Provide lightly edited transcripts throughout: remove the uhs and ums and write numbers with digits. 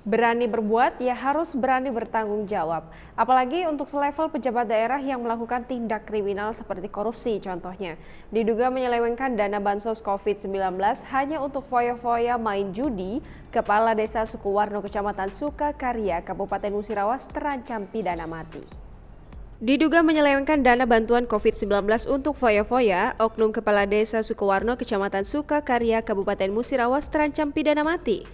Berani berbuat, ya harus berani bertanggung jawab. Apalagi untuk selevel pejabat daerah yang melakukan tindak kriminal seperti korupsi contohnya. Diduga menyelewengkan dana bansos COVID-19 hanya untuk foya-foya main judi, Kepala Desa Sukuwarno Kecamatan Sukakarya, Kabupaten Musirawas terancam pidana mati. Diduga menyelewengkan dana bantuan COVID-19 untuk foya-foya, Oknum Kepala Desa Sukuwarno Kecamatan Sukakarya, Kabupaten Musirawas terancam pidana mati.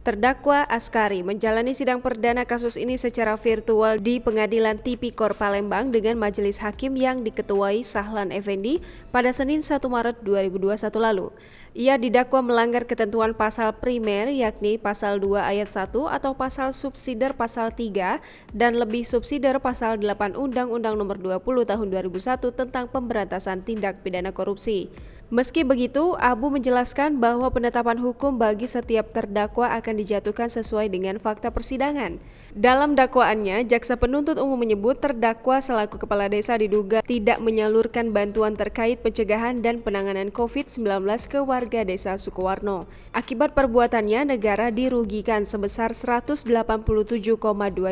Terdakwa Askari menjalani sidang perdana kasus ini secara virtual di Pengadilan Tipikor Palembang dengan majelis hakim yang diketuai Sahlan Effendi pada Senin 1 Maret 2021 lalu. Ia didakwa melanggar ketentuan pasal primer yakni pasal 2 ayat 1 atau pasal subsider pasal 3 dan lebih subsider pasal 8 Undang-Undang Nomor 20 Tahun 2001 tentang pemberantasan tindak pidana korupsi. Meski begitu, Abu menjelaskan bahwa penetapan hukum bagi setiap terdakwa akan dijatuhkan sesuai dengan fakta persidangan. Dalam dakwaannya, jaksa penuntut umum menyebut terdakwa selaku kepala desa diduga tidak menyalurkan bantuan terkait pencegahan dan penanganan COVID-19 ke warga desa Sukuwarno. Akibat perbuatannya, negara dirugikan sebesar 187,2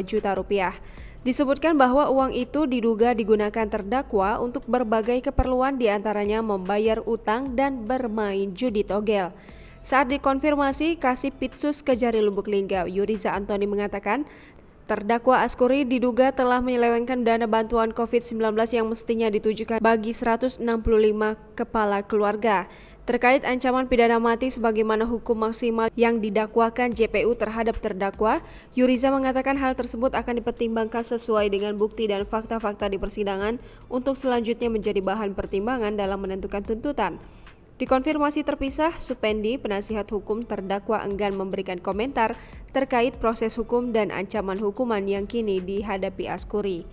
juta rupiah. Disebutkan bahwa uang itu diduga digunakan terdakwa untuk berbagai keperluan diantaranya membayar utang dan bermain judi togel. Saat dikonfirmasi Kasih Pitsus Kejari Lubuk Linggau, Yuriza Antoni mengatakan, terdakwa Askuri diduga telah menyelewengkan dana bantuan COVID-19 yang mestinya ditujukan bagi 165 kepala keluarga. Terkait ancaman pidana mati sebagaimana hukum maksimal yang didakwakan JPU terhadap terdakwa, Yuriza mengatakan hal tersebut akan dipertimbangkan sesuai dengan bukti dan fakta-fakta di persidangan untuk selanjutnya menjadi bahan pertimbangan dalam menentukan tuntutan. Dikonfirmasi terpisah, Supendi, penasihat hukum terdakwa enggan memberikan komentar terkait proses hukum dan ancaman hukuman yang kini dihadapi Askuri.